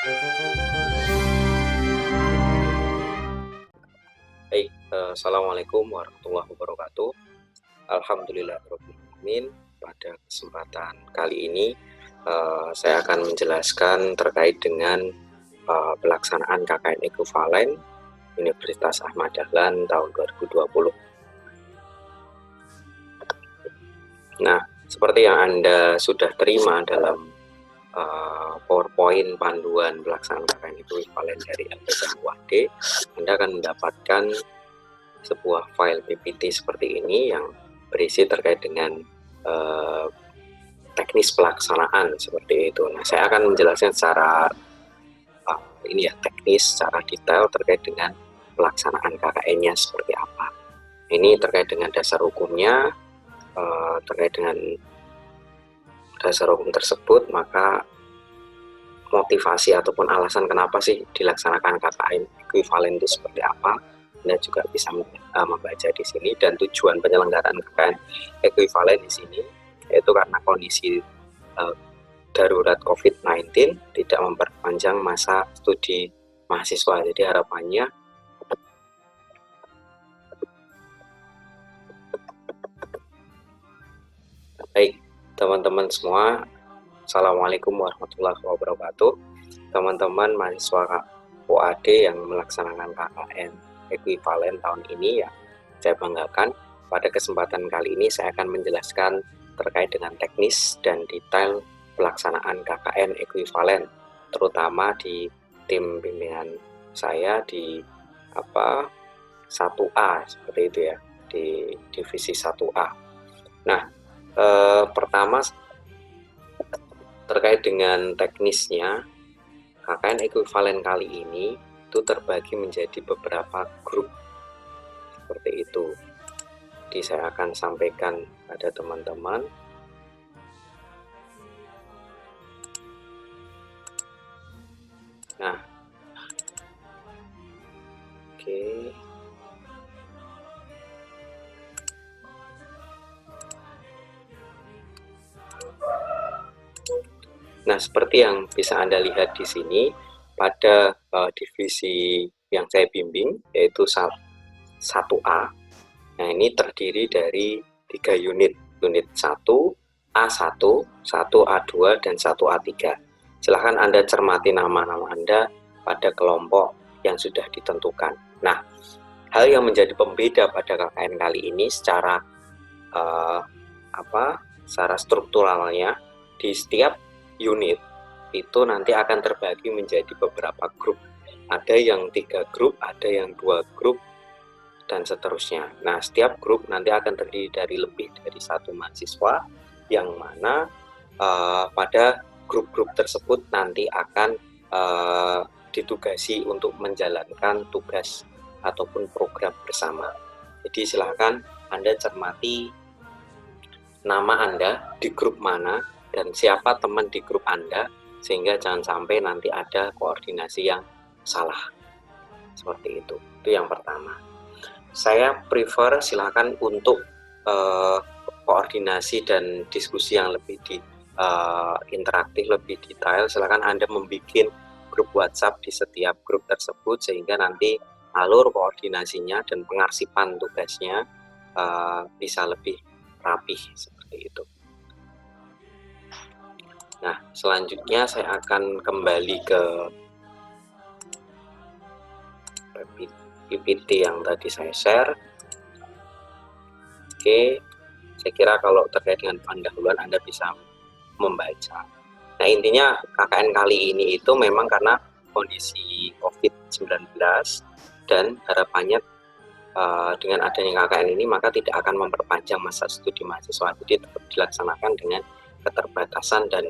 Baik, assalamualaikum warahmatullahi wabarakatuh. Alhamdulillahirabbil alamin. Pada kesempatan kali ini, saya akan menjelaskan terkait dengan pelaksanaan KKN ekuivalen Universitas Ahmad Dahlan tahun 2020. Nah, seperti yang Anda sudah terima dalam PowerPoint panduan pelaksanaan KKN ekuivalen dari LPDP UAD, Anda akan mendapatkan sebuah file PPT seperti ini yang berisi terkait dengan teknis pelaksanaan seperti itu. Nah, saya akan menjelaskan secara teknis, secara detail terkait dengan pelaksanaan KKN-nya seperti apa. Ini terkait dengan dasar hukumnya, terkait dengan dasar hukum tersebut, maka motivasi ataupun alasan kenapa sih dilaksanakan KKN ekuivalen itu seperti apa, Anda juga bisa membaca di sini. Dan tujuan penyelenggaraan KKN ekuivalen di sini yaitu karena kondisi darurat COVID-19 tidak memperpanjang masa studi mahasiswa. Jadi harapannya baik teman-teman semua. Assalamualaikum warahmatullahi wabarakatuh. Teman-teman mahasiswa UAD yang melaksanakan KKN ekuivalen tahun ini ya, saya banggakan. Pada kesempatan kali ini saya akan menjelaskan terkait dengan teknis dan detail pelaksanaan KKN ekuivalen, terutama di tim bimbingan saya di 1A seperti itu ya, di divisi 1A. Nah, pertama terkait dengan teknisnya, KKN ekuivalen kali ini itu terbagi menjadi beberapa grup seperti itu. Jadi saya akan sampaikan pada teman-teman. Nah, oke. Nah, seperti yang bisa Anda lihat di sini, pada divisi yang saya bimbing, yaitu 1A. Nah, ini terdiri dari 3 unit. Unit 1, A1, 1A2, dan 1A3. Silahkan Anda cermati nama-nama Anda pada kelompok yang sudah ditentukan. Nah, hal yang menjadi pembeda pada KKN kali ini secara secara strukturalnya, di setiap unit itu nanti akan terbagi menjadi beberapa grup. Ada yang 3 grup, ada yang 2 grup, dan seterusnya. Nah, setiap grup nanti akan terdiri dari lebih dari 1 mahasiswa, yang mana pada grup-grup tersebut nanti akan ditugasi untuk menjalankan tugas ataupun program bersama. Jadi silakan Anda cermati nama Anda di grup mana dan siapa teman di grup Anda, sehingga jangan sampai nanti ada koordinasi yang salah. Seperti itu. Itu yang pertama. Saya prefer silakan untuk koordinasi dan diskusi yang lebih interaktif, lebih detail. Silakan Anda membuat grup WhatsApp di setiap grup tersebut, sehingga nanti alur koordinasinya dan pengarsipan tugasnya bisa lebih rapih seperti itu. Nah, selanjutnya saya akan kembali ke PPT yang tadi saya share. Oke, saya kira kalau terkait dengan pendahuluan Anda bisa membaca. Nah, intinya KKN kali ini itu memang karena kondisi COVID-19 dan harapannya dengan adanya KKN ini maka tidak akan memperpanjang masa studi mahasiswa, jadi tetap dilaksanakan dengan keterbatasan dan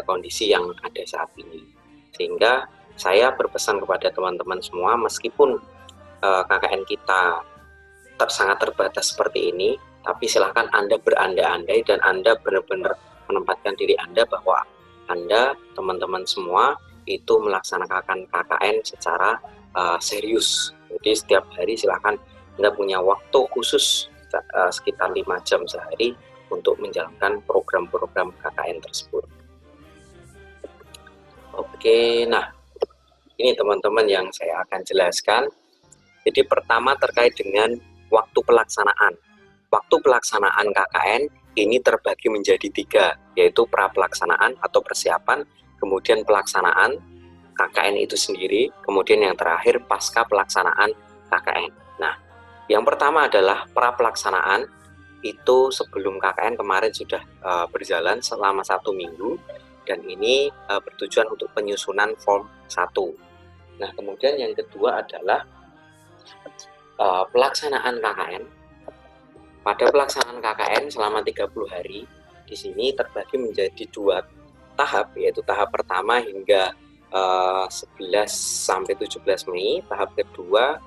kondisi yang ada saat ini. Sehingga saya berpesan kepada teman-teman semua, meskipun KKN kita sangat terbatas seperti ini, tapi silahkan Anda berandai-andai dan Anda benar-benar menempatkan diri Anda bahwa Anda, teman-teman semua, itu melaksanakan KKN secara serius. Jadi setiap hari silahkan Anda punya waktu khusus sekitar 5 jam sehari untuk menjalankan program-program KKN tersebut. Oke, nah Ini teman-teman yang saya akan jelaskan. Jadi pertama terkait dengan waktu pelaksanaan. Waktu pelaksanaan KKN ini terbagi menjadi 3, yaitu pra pelaksanaan atau persiapan, kemudian pelaksanaan KKN itu sendiri, kemudian yang terakhir pasca pelaksanaan KKN. Nah, yang pertama adalah pra pelaksanaan. Itu sebelum KKN kemarin sudah berjalan selama 1 minggu, dan ini bertujuan untuk penyusunan form 1. Nah, kemudian yang kedua adalah pelaksanaan KKN. Pada pelaksanaan KKN selama 30 hari, di sini terbagi menjadi 2 tahap, yaitu tahap pertama hingga 11 sampai 17 Mei, tahap kedua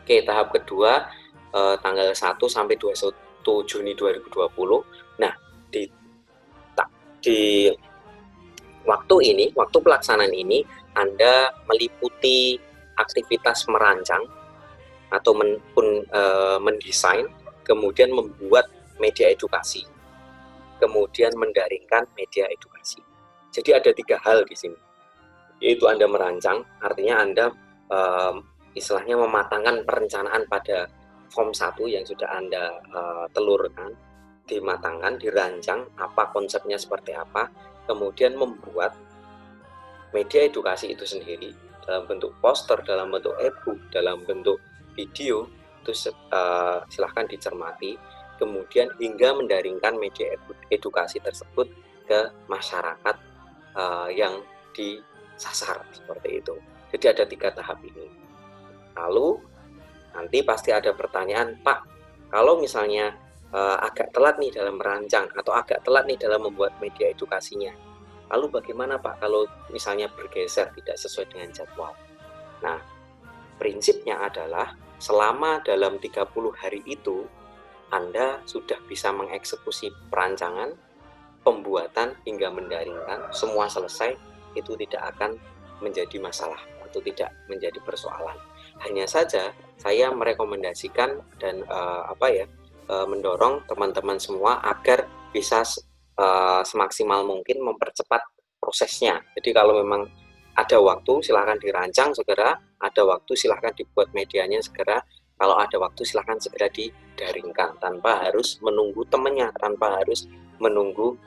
tahap kedua tanggal 1 sampai 21 Juni 2020. Nah, di waktu ini, waktu pelaksanaan ini, Anda meliputi aktivitas merancang atau mendesain, kemudian membuat media edukasi, kemudian mendaringkan media edukasi. Jadi ada 3 hal di sini, yaitu Anda merancang, artinya Anda istilahnya mematangkan perencanaan pada form 1 yang sudah Anda telurkan, dimatangkan, dirancang, apa konsepnya seperti apa, kemudian membuat media edukasi itu sendiri dalam bentuk poster, dalam bentuk e-book, dalam bentuk video, itu silahkan dicermati, kemudian hingga mendaringkan media edukasi tersebut ke masyarakat yang disasar, seperti itu. Jadi ada 3 tahap ini. Lalu nanti pasti ada pertanyaan, Pak, kalau misalnya agak telat nih dalam merancang atau agak telat nih dalam membuat media edukasinya, lalu bagaimana Pak kalau misalnya bergeser tidak sesuai dengan jadwal? Nah, prinsipnya adalah selama dalam 30 hari itu Anda sudah bisa mengeksekusi perancangan, pembuatan hingga mendaringkan, semua selesai, itu tidak akan menjadi masalah atau tidak menjadi persoalan. Hanya saja saya merekomendasikan dan mendorong teman-teman semua agar bisa semaksimal mungkin mempercepat prosesnya. Jadi kalau memang ada waktu silahkan dirancang segera, ada waktu silahkan dibuat medianya segera, kalau ada waktu silahkan segera didaringkan tanpa harus menunggu temannya, tanpa harus menunggu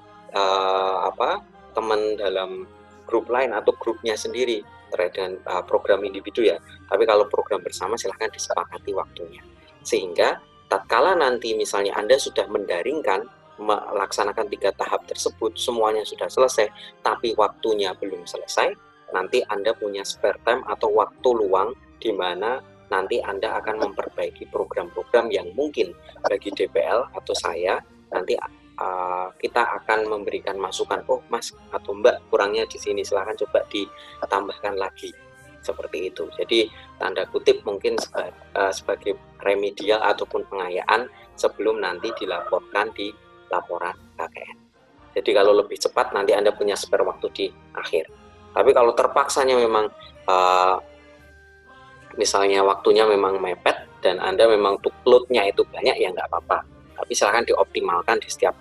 teman dalam grup lain atau grupnya sendiri terkait dengan program individu ya. Tapi kalau program bersama silahkan disepakati waktunya. Sehingga tatkala nanti misalnya Anda sudah mendaringkan, melaksanakan 3 tahap tersebut, semuanya sudah selesai, tapi waktunya belum selesai, nanti Anda punya spare time atau waktu luang di mana nanti Anda akan memperbaiki program-program yang mungkin bagi DPL atau saya nanti kita akan memberikan masukan, oh Mas atau Mbak kurangnya di sini, silahkan coba ditambahkan lagi, seperti itu. Jadi tanda kutip mungkin sebagai remedial ataupun pengayaan sebelum nanti dilaporkan di laporan KKN. Jadi kalau lebih cepat nanti Anda punya spare waktu di akhir. Tapi kalau terpaksanya memang misalnya waktunya memang mepet dan Anda memang load-nya itu banyak, ya nggak apa-apa. Tapi silahkan dioptimalkan di setiap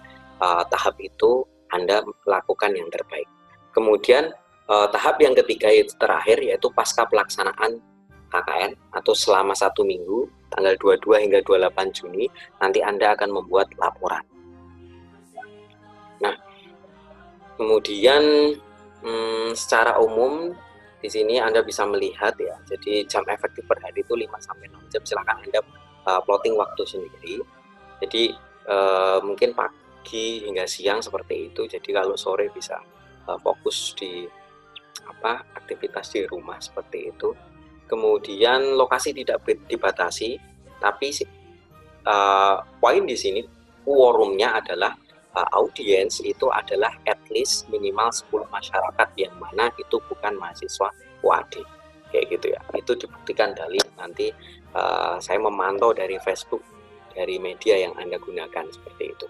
tahap itu Anda lakukan yang terbaik. Kemudian tahap yang ketiga itu terakhir, yaitu pasca pelaksanaan KKN atau selama 1 minggu, tanggal 22 hingga 28 Juni, nanti Anda akan membuat laporan. Nah, kemudian secara umum di sini Anda bisa melihat ya, jadi jam efektif per hari itu 5-6 jam, silahkan Anda plotting waktu sendiri. Jadi mungkin pagi hingga siang seperti itu, jadi kalau sore bisa fokus di aktivitas di rumah seperti itu. Kemudian lokasi tidak dibatasi, tapi poin di sini quorumnya adalah audiens itu adalah at least minimal 10 masyarakat yang mana itu bukan mahasiswa UAD, kayak gitu ya. Itu dibuktikan dari nanti saya memantau dari Facebook, dari media yang Anda gunakan, seperti itu.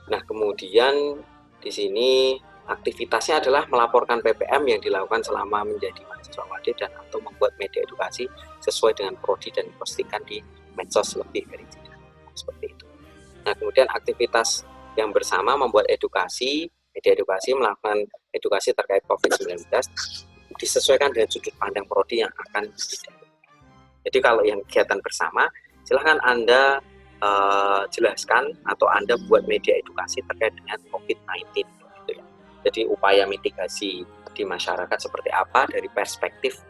Nah, kemudian di sini aktivitasnya adalah melaporkan PPM yang dilakukan selama menjadi mahasiswa UAD dan atau membuat media edukasi sesuai dengan prodi dan dipostingkan di medsos lebih dari jenjang, seperti itu. Nah, kemudian aktivitas yang bersama membuat edukasi Media edukasi melakukan edukasi terkait COVID-19 disesuaikan dengan sudut pandang prodi yang akan didampingi. Jadi kalau yang kegiatan bersama, silahkan Anda jelaskan atau Anda buat media edukasi terkait dengan COVID-19 gitu ya. Jadi upaya mitigasi di masyarakat seperti apa dari perspektif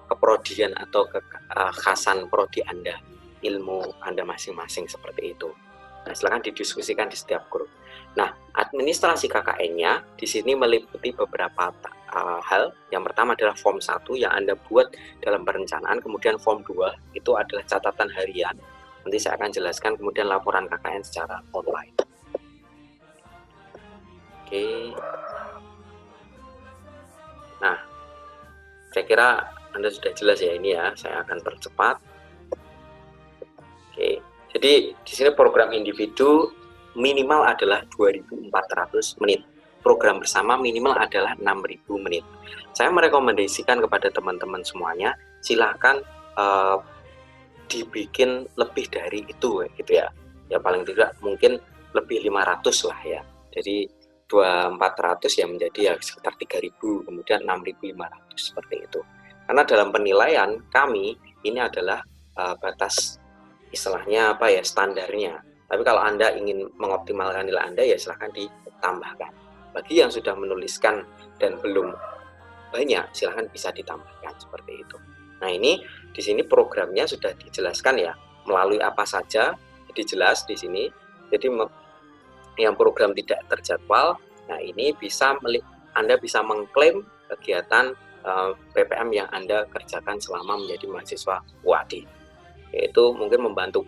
keprodian atau kekhasan prodi Anda, ilmu Anda masing-masing seperti itu. Nah, silakan didiskusikan di setiap grup. Nah, administrasi KKN-nya di sini meliputi beberapa hal. Yang pertama adalah form 1 yang Anda buat dalam perencanaan, kemudian form 2 itu adalah catatan harian. Nanti saya akan jelaskan, kemudian laporan KKN secara online. Oke. Nah, saya kira Anda sudah jelas ya ini ya, saya akan percepat. Oke. Jadi di sini program individu minimal adalah 2.400 menit. Program bersama minimal adalah 6.000 menit. Saya merekomendasikan kepada teman-teman semuanya, silahkan dibikin lebih dari itu gitu ya. Ya paling tidak mungkin lebih 500 lah ya. Jadi 2.400 ya menjadi ya sekitar 3.000, kemudian 6.500 seperti itu. Karena dalam penilaian kami ini adalah batas istilahnya apa ya, standarnya. Tapi kalau Anda ingin mengoptimalkan nilai Anda ya silahkan ditambahkan. Bagi yang sudah menuliskan dan belum banyak, silahkan bisa ditambahkan seperti itu. Nah ini di sini programnya sudah dijelaskan ya, melalui apa saja dijelas di sini. Jadi yang program tidak terjadwal, nah ini bisa Anda bisa mengklaim kegiatan PPM yang Anda kerjakan selama menjadi mahasiswa UAD. Yaitu mungkin membantu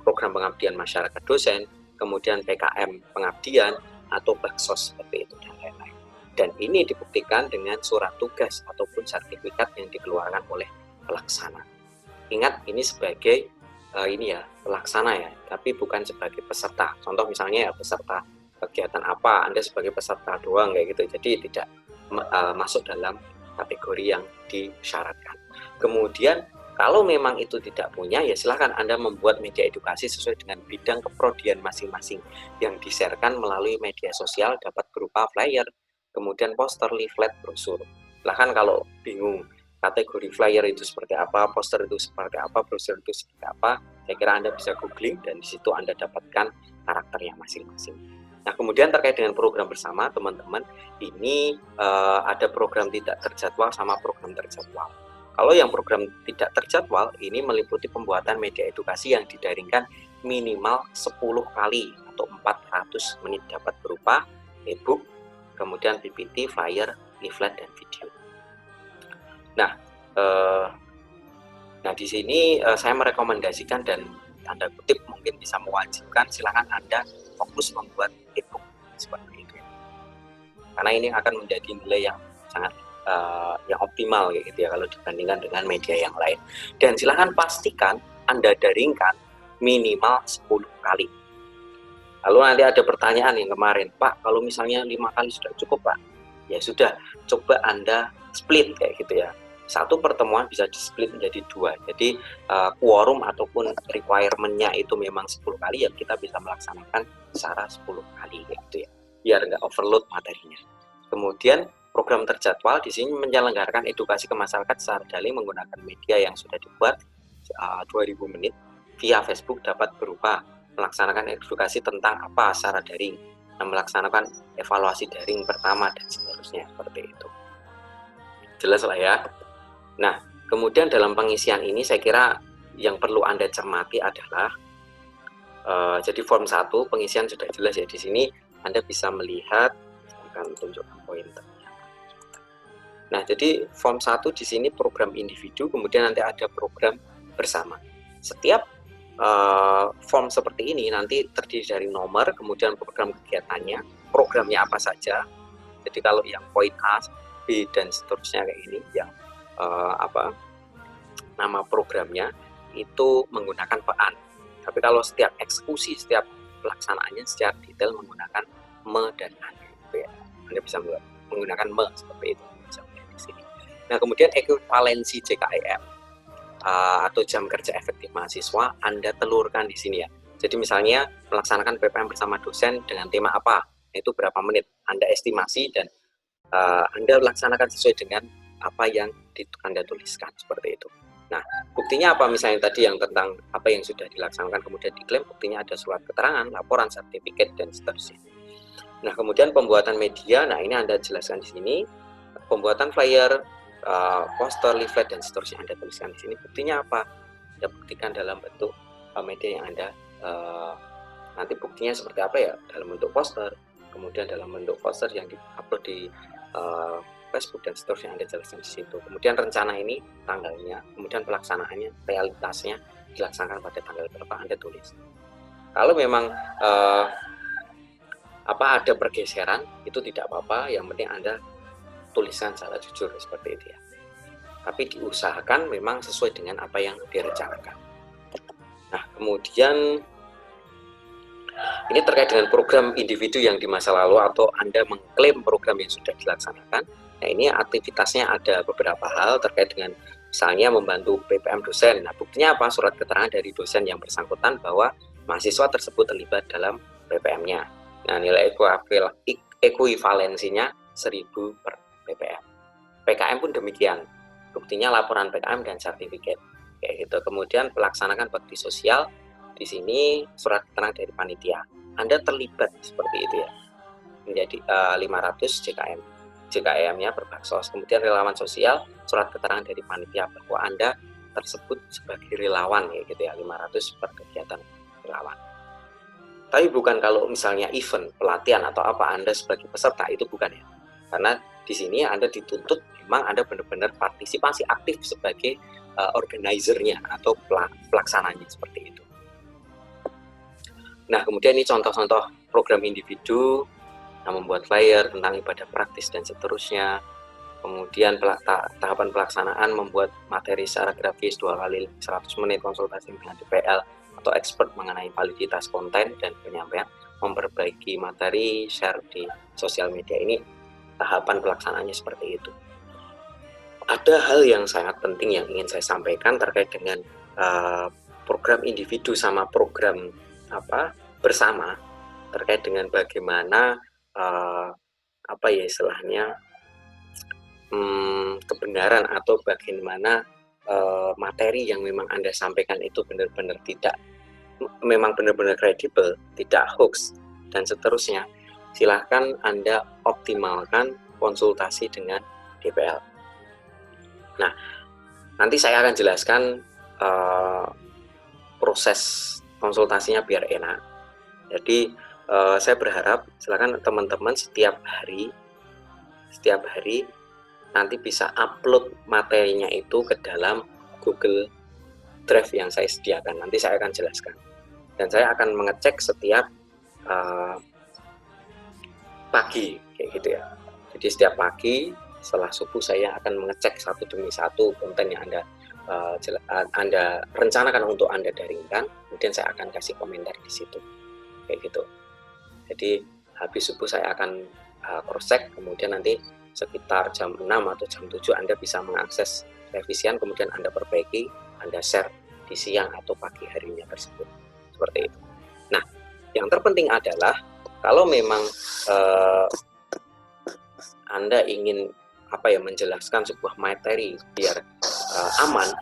program pengabdian masyarakat dosen, kemudian PKM pengabdian, atau baksos seperti itu dan lain-lain. Dan ini dibuktikan dengan surat tugas ataupun sertifikat yang dikeluarkan oleh pelaksana. Ingat ini sebagai ini ya pelaksana ya, tapi bukan sebagai peserta. Contoh misalnya ya peserta kegiatan apa, Anda sebagai peserta doang kayak gitu. Jadi tidak masuk dalam kategori yang disyaratkan. Kemudian kalau memang itu tidak punya, ya silahkan Anda membuat media edukasi sesuai dengan bidang keprodian masing-masing yang di-sharekan melalui media sosial, dapat berupa flyer, kemudian poster, leaflet, brosur. Silahkan kalau bingung kategori flyer itu seperti apa, poster itu seperti apa, brosur itu seperti apa, saya kira Anda bisa googling dan di situ Anda dapatkan karakternya masing-masing. Nah, kemudian terkait dengan program bersama, teman-teman, ini ada program tidak terjadwal sama program terjadwal. Kalau yang program tidak terjadwal, ini meliputi pembuatan media edukasi yang didaringkan minimal 10 kali atau 400 menit, dapat berupa e-book, kemudian PPT, flyer, leaflet, dan video. Nah di sini saya merekomendasikan dan tanda kutip mungkin bisa mewajibkan, silakan Anda fokus membuat e-book seperti itu. Karena ini akan menjadi nilai yang sangat yang optimal gitu ya kalau dibandingkan dengan media yang lain. Dan silahkan pastikan Anda daringkan minimal 10 kali. Lalu nanti ada pertanyaan yang kemarin, Pak, kalau misalnya 5 kali sudah cukup, Pak? Ya sudah, coba Anda split kayak gitu ya. Satu pertemuan bisa di-split menjadi 2. Jadi quorum ataupun requirement-nya itu memang 10 kali, ya kita bisa melaksanakan secara 10 kali kayak gitu ya. Biar nggak overload materinya. Kemudian program terjadwal di sini menyelenggarakan edukasi ke masyarakat secara daring menggunakan media yang sudah dibuat 2000 menit via Facebook, dapat berupa melaksanakan edukasi tentang apa secara daring, dan melaksanakan evaluasi daring pertama dan seterusnya seperti itu. Jelas lah ya. Nah, kemudian dalam pengisian ini saya kira yang perlu Anda cermati adalah jadi form 1 pengisian sudah jelas ya. Di sini Anda bisa melihat, akan tunjukkan pointernya. Nah, jadi form 1 di sini program individu, kemudian nanti ada program bersama. Setiap form seperti ini nanti terdiri dari nomor, kemudian program kegiatannya, programnya apa saja. Jadi kalau yang poin A, B, dan seterusnya kayak ini, yang nama programnya itu menggunakan pean. Tapi kalau setiap eksekusi, setiap pelaksanaannya secara detail menggunakan me dan an. Gitu ya. Anda bisa menggunakan me seperti itu. Nah, kemudian ekuivalensi JKEM atau jam kerja efektif mahasiswa Anda telurkan di sini ya. Jadi misalnya melaksanakan PPM bersama dosen dengan tema apa? itu berapa menit. Anda estimasi dan Anda laksanakan sesuai dengan apa yang Anda tuliskan, seperti itu. Nah, buktinya apa? Misalnya tadi yang tentang apa yang sudah dilaksanakan kemudian diklaim, buktinya ada surat keterangan, laporan, sertifikat, dan seterusnya. Nah, kemudian pembuatan media, nah ini Anda jelaskan di sini, pembuatan flyer, poster, leaflet, dan seterusnya Anda tuliskan di sini. Buktinya apa? Anda buktikan dalam bentuk media yang Anda nanti buktinya seperti apa ya, dalam bentuk poster, kemudian dalam bentuk poster yang diupload di Facebook dan seterusnya Anda jelaskan di situ. Kemudian rencana ini, tanggalnya, kemudian pelaksanaannya, realitasnya dilaksanakan pada tanggal berapa Anda tulis. Kalau memang ada pergeseran, itu tidak apa-apa, yang penting Anda tuliskan secara jujur seperti itu ya. Tapi diusahakan memang sesuai dengan apa yang direncanakan. Nah, kemudian ini terkait dengan program individu yang di masa lalu atau Anda mengklaim program yang sudah dilaksanakan. Nah, ini aktivitasnya ada beberapa hal terkait dengan misalnya membantu PPM dosen. Nah, buktinya apa? Surat keterangan dari dosen yang bersangkutan bahwa mahasiswa tersebut terlibat dalam PPM-nya. Nah, nilai ekuivalensinya 1000 per PPM. PKM pun demikian. Buktinya laporan PKM dan sertifikat. Kayak gitu. Kemudian pelaksanakan bakti sosial. Di sini surat keterangan dari panitia. Anda terlibat seperti itu ya. Menjadi 500 JKM-nya berbaksos. Kemudian relawan sosial, surat keterangan dari panitia bahwa Anda tersebut sebagai relawan ya gitu ya, 500 per kegiatan relawan. Tapi bukan kalau misalnya event, pelatihan atau apa Anda sebagai peserta, itu bukan ya. Karena di sini Anda dituntut memang Anda benar-benar partisipasi aktif sebagai organizer-nya atau pelaksananya seperti itu. Nah, kemudian ini contoh-contoh program individu yang membuat flyer tentang ibadah praktis dan seterusnya. Kemudian tahapan pelaksanaan membuat materi secara grafis 2 kali 100 menit konsultasi dengan DPL atau expert mengenai validitas konten dan penyampaian, memperbaiki materi, share di sosial media. Ini tahapan pelaksanaannya seperti itu. Ada hal yang sangat penting yang ingin saya sampaikan terkait dengan program individu sama program bersama, terkait dengan bagaimana istilahnya kebenaran atau bagaimana materi yang memang Anda sampaikan itu benar-benar kredibel, tidak hoax dan seterusnya. Silahkan Anda optimalkan konsultasi dengan DPL. Nah, nanti saya akan jelaskan proses konsultasinya biar enak. Jadi saya berharap silakan teman-teman setiap hari nanti bisa upload materinya itu ke dalam Google Drive yang saya sediakan. Nanti saya akan jelaskan. Dan saya akan mengecek setiap pagi kayak gitu ya. Jadi setiap pagi setelah subuh saya akan mengecek satu demi satu konten yang Anda rencanakan untuk Anda daringkan. Kemudian saya akan kasih komentar di situ. Kayak gitu. Jadi habis subuh saya akan cross check, kemudian nanti sekitar jam 6 atau jam 7 Anda bisa mengakses revisian, kemudian Anda perbaiki, Anda share di siang atau pagi harinya tersebut. Seperti itu. Nah, yang terpenting adalah kalau memang Anda ingin menjelaskan sebuah materi biar aman,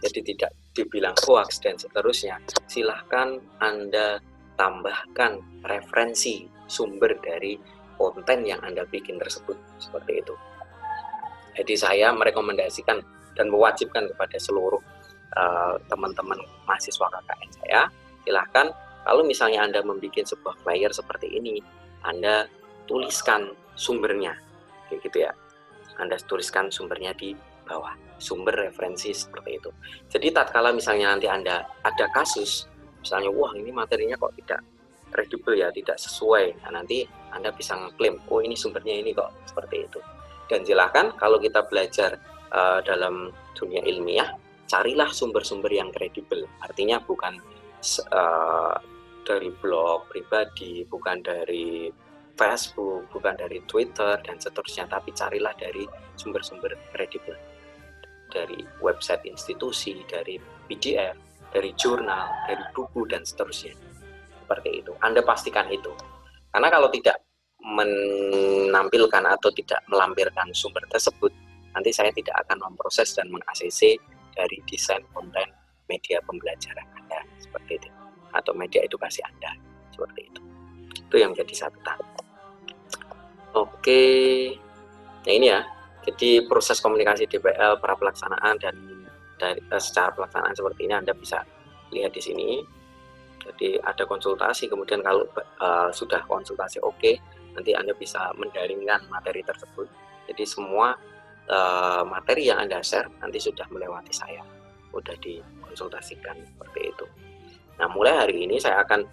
jadi tidak dibilang hoax dan seterusnya, silahkan Anda tambahkan referensi sumber dari konten yang Anda bikin tersebut, seperti itu. Jadi saya merekomendasikan dan mewajibkan kepada seluruh teman-teman mahasiswa KKN saya, silahkan kalau misalnya Anda membuat sebuah flyer seperti ini, Anda tuliskan sumbernya, kayak gitu ya. Anda tuliskan sumbernya di bawah, sumber referensi seperti itu. Jadi tatkala misalnya nanti Anda ada kasus, misalnya wah ini materinya kok tidak kredibel ya, tidak sesuai, nah nanti Anda bisa ngeklaim, oh ini sumbernya ini kok, seperti itu. Dan silakan kalau kita belajar dalam dunia ilmiah, carilah sumber-sumber yang kredibel, artinya bukan dari blog pribadi, bukan dari Facebook, bukan dari Twitter dan seterusnya, tapi carilah dari sumber-sumber kredibel, dari website institusi, dari PDF, dari jurnal, dari buku dan seterusnya. Seperti itu. Anda pastikan itu. Karena kalau tidak, menampilkan atau tidak melampirkan sumber tersebut, nanti saya tidak akan memproses dan meng-ACC dari desain konten media pembelajaran Anda seperti itu, atau media edukasi Anda seperti itu. Itu yang jadi catatan. Oke, nah ini ya. Jadi proses komunikasi DPL, para pelaksanaan dan dari secara pelaksanaan seperti ini Anda bisa lihat di sini. Jadi ada konsultasi, kemudian kalau sudah konsultasi oke, nanti Anda bisa mendaringkan materi tersebut. Jadi semua materi yang Anda share nanti sudah melewati saya, sudah dikonsultasikan seperti itu. Nah, mulai hari ini saya akan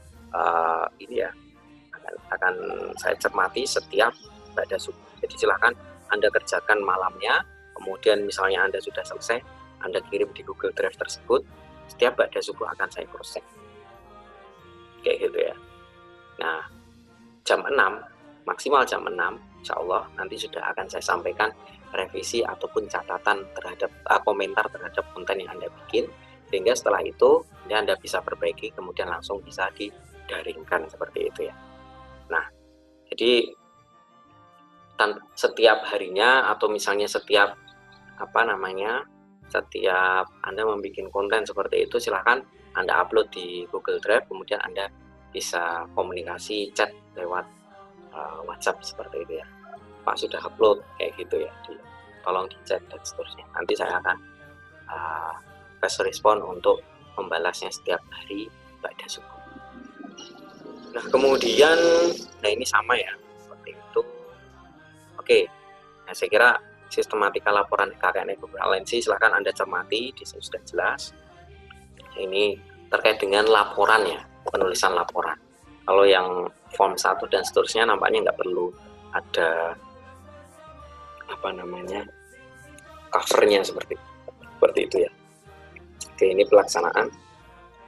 akan saya cermati setiap pada subuh. Jadi silakan Anda kerjakan malamnya, kemudian misalnya Anda sudah selesai, Anda kirim di Google Drive tersebut, setiap pada subuh akan saya cross check. Kayak gitu ya. Nah, jam 6, maksimal jam 6, insya Allah nanti sudah akan saya sampaikan revisi ataupun catatan terhadap komentar terhadap konten yang Anda bikin, sehingga setelah itu Anda bisa perbaiki, kemudian langsung bisa didaringkan seperti itu ya. Nah, jadi setiap harinya atau misalnya setiap setiap Anda membuat konten seperti itu, silahkan Anda upload di Google Drive, kemudian Anda bisa komunikasi chat lewat WhatsApp seperti itu ya. Pak sudah upload kayak gitu ya, tolong di chat dan seterusnya. Nanti saya akan fast respon untuk membalasnya setiap hari pada subuh. Nah kemudian, nah ini sama ya seperti itu. Oke, nah saya kira sistematika laporan KKN ekvivalensi silahkan Anda cermati, di sini sudah jelas. Ini terkait dengan laporan ya, penulisan laporan. Kalau yang form 1 dan seterusnya nampaknya nggak perlu ada covernya seperti itu ya. Oke, ini pelaksanaan,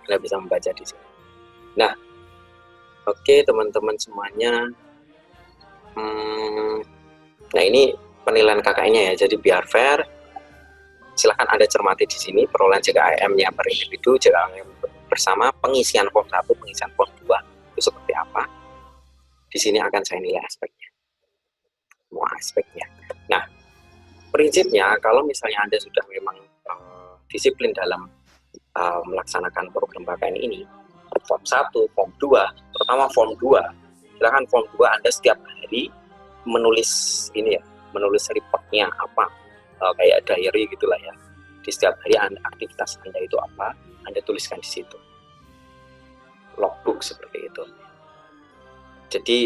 Anda bisa membaca di sini. Nah, oke teman-teman semuanya. Nah ini penilaian KKN-nya ya, jadi biar fair, silahkan Anda cermati di sini perolehan JKAM-nya per individu, JKAM bersama, pengisian form 1, pengisian form 2 itu seperti apa. Di sini akan saya nilai aspeknya, semua aspeknya. Nah, prinsipnya kalau misalnya Anda sudah memang disiplin dalam melaksanakan program KKN ini, form 1, form 2, terutama form 2, silahkan form 2 Anda setiap hari menulis ini ya, menulis reportnya apa, kayak diary gitulah ya. Di setiap hari aktivitas Anda itu apa, Anda tuliskan di situ. Logbook seperti itu. Jadi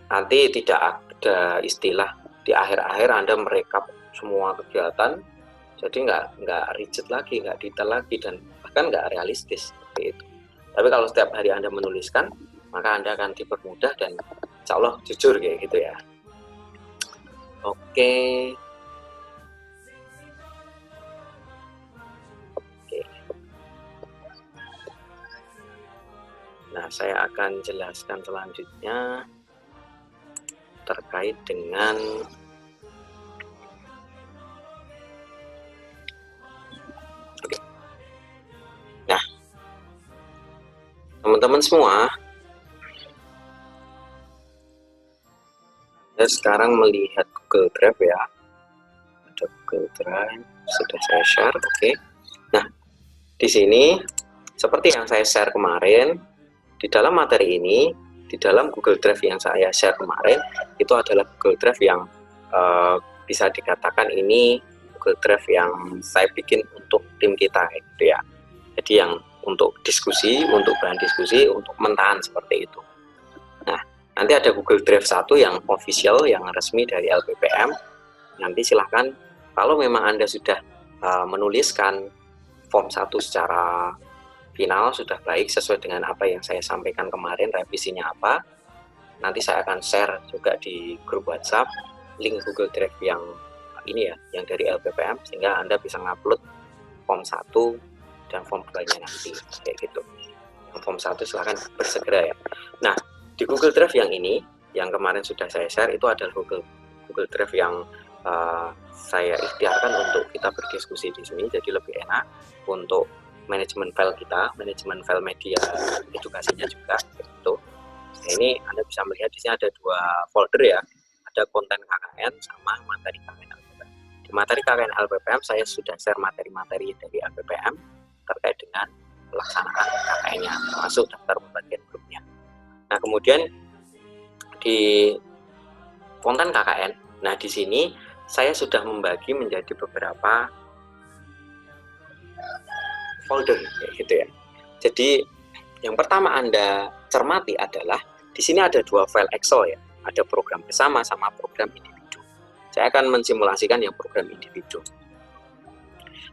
nanti tidak ada istilah di akhir-akhir Anda merekap semua kegiatan, jadi nggak rigid lagi, nggak detail lagi, dan bahkan nggak realistis seperti itu. Tapi kalau setiap hari Anda menuliskan, maka Anda akan dipermudah dan insya Allah jujur kayak gitu ya. Oke. Nah, saya akan jelaskan selanjutnya terkait dengan Nah, teman-teman semua, saya sekarang melihat Google Drive ya. Ada Google Drive, sudah saya share, oke. Nah, di sini seperti yang saya share kemarin, di dalam materi ini, di dalam Google Drive yang saya share kemarin, itu adalah Google Drive yang bisa dikatakan ini Google Drive yang saya bikin untuk tim kita gitu ya. Jadi yang untuk diskusi, untuk bahan diskusi, untuk mentahan seperti itu. Nah, nanti ada Google Drive 1 yang official, yang resmi dari LPPM. Nanti silahkan, kalau memang Anda sudah menuliskan form 1 secara final, sudah baik sesuai dengan apa yang saya sampaikan kemarin, revisinya apa, nanti saya akan share juga di grup WhatsApp link Google Drive yang ini ya, yang dari LPPM, sehingga Anda bisa ngupload form 1 dan form 2-nya nanti, kayak gitu. Yang form 1 silahkan bersegera ya. Nah, di Google Drive yang ini, yang kemarin sudah saya share, itu adalah Google Drive yang saya ikhtiarkan untuk kita berdiskusi di sini, jadi lebih enak untuk manajemen file kita, manajemen file media edukasinya juga gitu. Nah, ini Anda bisa melihat di sini ada dua folder ya, ada konten KKN sama materi KKN LPPM. Di materi KKN LPPM saya sudah share materi-materi dari LPPM terkait dengan pelaksanaan KKN-nya, termasuk daftar pembagian grupnya. Nah, kemudian di konten KKN, nah di sini saya sudah membagi menjadi beberapa folder kayak gitu ya. Jadi yang pertama Anda cermati adalah di sini ada dua file Excel ya, ada program bersama sama program individu. Saya akan mensimulasikan yang program individu.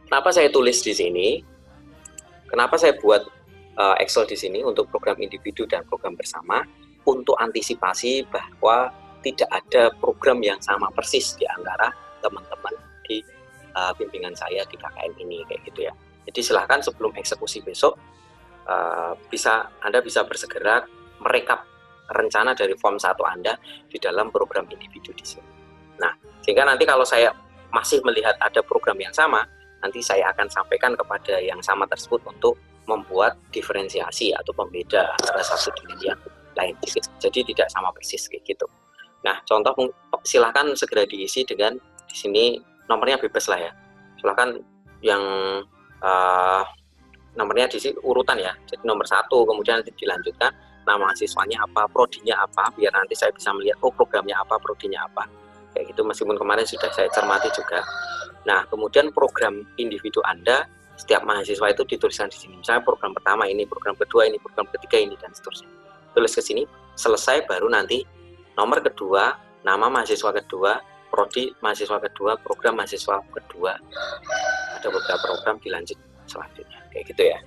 Kenapa saya tulis di sini? Kenapa saya buat Excel di sini untuk program individu dan program bersama? Untuk antisipasi bahwa tidak ada program yang sama persis di antara teman-teman di bimbingan saya di KKN ini kayak gitu ya. Jadi silahkan sebelum eksekusi besok Anda bisa bersegera merekap rencana dari form 1 Anda di dalam program individu di sini. Nah, sehingga nanti kalau saya masih melihat ada program yang sama, nanti saya akan sampaikan kepada yang sama tersebut untuk membuat diferensiasi atau pembeda antara satu dengan yang lain. Jadi tidak sama persis kayak gitu. Nah, contoh silahkan segera diisi dengan di sini nomornya bebas lah ya. Silahkan yang nomornya di sini urutan ya. Jadi nomor 1, kemudian nanti dilanjutkan nama mahasiswanya apa, prodinya apa, biar nanti saya bisa melihat oh programnya apa, prodinya apa. Kayak gitu, meskipun kemarin sudah saya cermati juga. Nah, kemudian program individu Anda, setiap mahasiswa itu dituliskan di sini. Misalnya program pertama ini, program kedua ini, program ketiga ini, dan seterusnya. Tulis ke sini, selesai baru nanti nomor kedua, nama mahasiswa kedua, prodi mahasiswa kedua, program mahasiswa kedua. Ada beberapa program dilanjut selanjutnya, kayak gitu ya.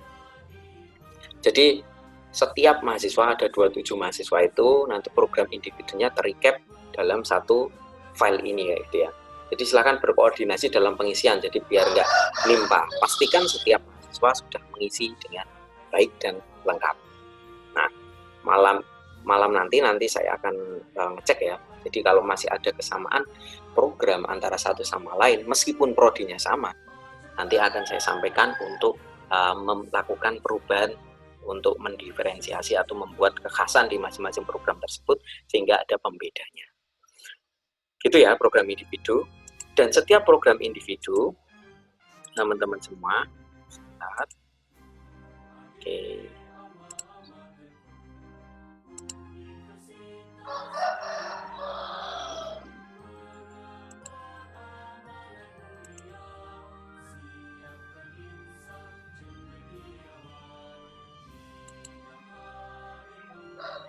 Jadi setiap mahasiswa ada 27 mahasiswa itu nanti program individunya terrecap dalam satu file ini ya itu ya. Jadi silakan berkoordinasi dalam pengisian, jadi biar nggak limpah. Pastikan setiap mahasiswa sudah mengisi dengan baik dan lengkap. Nah, malam nanti saya akan ngecek ya. Jadi kalau masih ada kesamaan program antara satu sama lain, meskipun prodinya sama, nanti akan saya sampaikan untuk melakukan perubahan untuk mendiferensiasi atau membuat kekhasan di masing-masing program tersebut sehingga ada pembedanya. Gitu ya program individu. Dan setiap program individu, teman-teman semua, sebentar. Oke.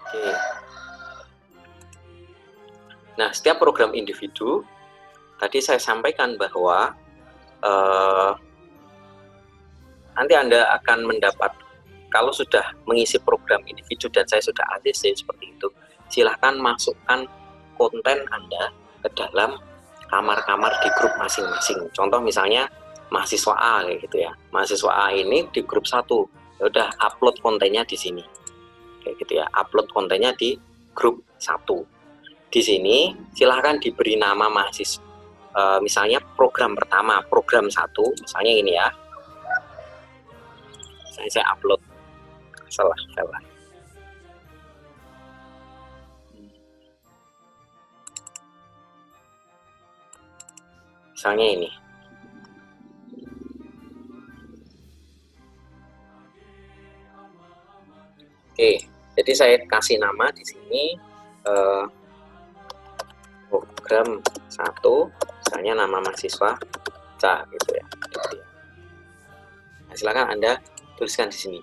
Oke. Nah, setiap program individu, tadi saya sampaikan bahwa nanti Anda akan mendapat, kalau sudah mengisi program individu dan saya sudah ACC seperti itu, silahkan masukkan konten Anda ke dalam kamar-kamar di grup masing-masing. Contoh misalnya mahasiswa A kayak gitu ya. Mahasiswa A ini di grup 1. Ya udah upload kontennya di sini. Kayak gitu ya. Upload kontennya di grup 1. Di sini silahkan diberi nama mahasiswa. Misalnya program pertama, program 1, misalnya ini ya. Saya upload salah file. Misalnya ini. Oke, jadi saya kasih nama di sini program 1, misalnya nama mahasiswa C gitu ya. Nah, silakan Anda tuliskan di sini.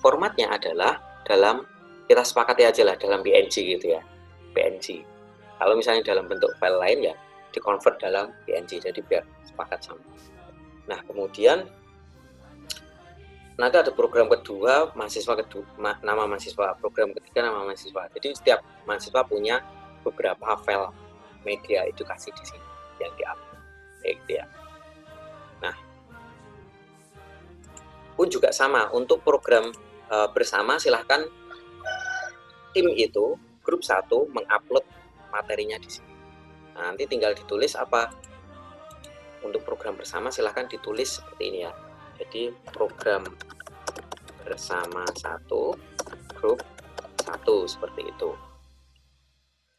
Formatnya adalah dalam, kita sepakati aja lah dalam PNG gitu ya. PNG. Kalau misalnya dalam bentuk file lain ya di-convert dalam PNG, jadi biar sepakat sama. Nah, kemudian nanti ada program kedua, mahasiswa kedua, nama mahasiswa, program ketiga nama mahasiswa. Jadi setiap mahasiswa punya beberapa file media edukasi di sini yang diupload, gitu ya. Nah, pun juga sama untuk program bersama, silahkan tim itu grup 1 mengupload materinya di sini. Nah, nanti tinggal ditulis apa untuk program bersama, silahkan ditulis seperti ini ya. Jadi program bersama 1 grup 1 satu seperti itu.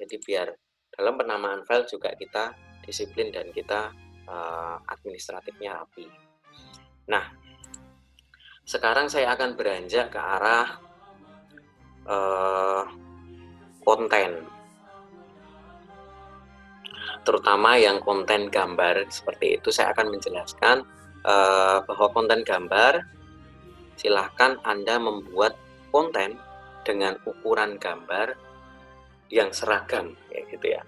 Jadi biar dalam penamaan file juga kita disiplin dan kita administratifnya rapi. Nah, sekarang saya akan beranjak ke arah konten, terutama yang konten gambar seperti itu. Saya akan menjelaskan bahwa konten gambar, silahkan Anda membuat konten dengan ukuran gambar yang seragam, kayak gitu ya.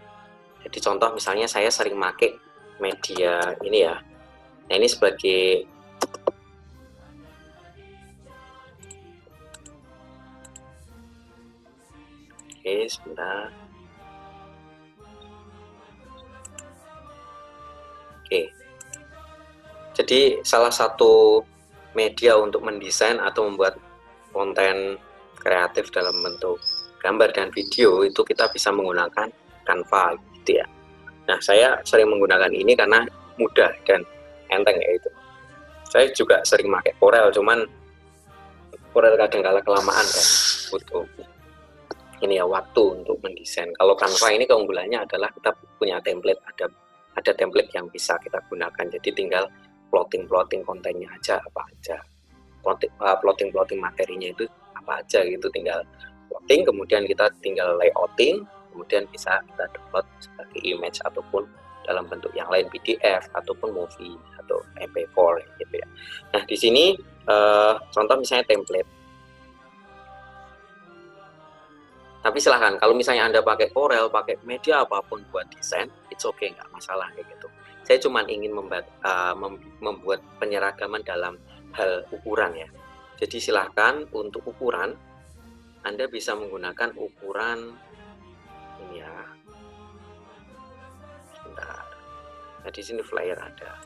Jadi contoh misalnya saya sering pakai media ini ya. Nah ini sebagai sebentar. Jadi salah satu media untuk mendesain atau membuat konten kreatif dalam bentuk gambar dan video itu kita bisa menggunakan Canva gitu ya. Nah saya sering menggunakan ini karena mudah dan enteng ya itu. Saya juga sering pakai Corel, cuman Corel kadang-kala kelamaan kan, butuh ini ya waktu untuk mendesain. Kalau Canva ini keunggulannya adalah kita punya template, ada template yang bisa kita gunakan. Jadi tinggal plotting kontennya aja apa aja, plotting materinya itu apa aja gitu, tinggal plotting, kemudian kita tinggal layouting, kemudian bisa kita download sebagai image ataupun dalam bentuk yang lain, PDF ataupun movie atau MP4 gitu ya. Nah di sini contoh misalnya template. Tapi silahkan kalau misalnya Anda pakai Corel, pakai media apapun buat desain, it's okay, nggak masalah kayak gitu. Saya cuma ingin membuat penyeragaman dalam hal ukuran ya. Jadi silahkan untuk ukuran Anda bisa menggunakan ukuran ini ya. Sebentar. Nah di sini flyer ada.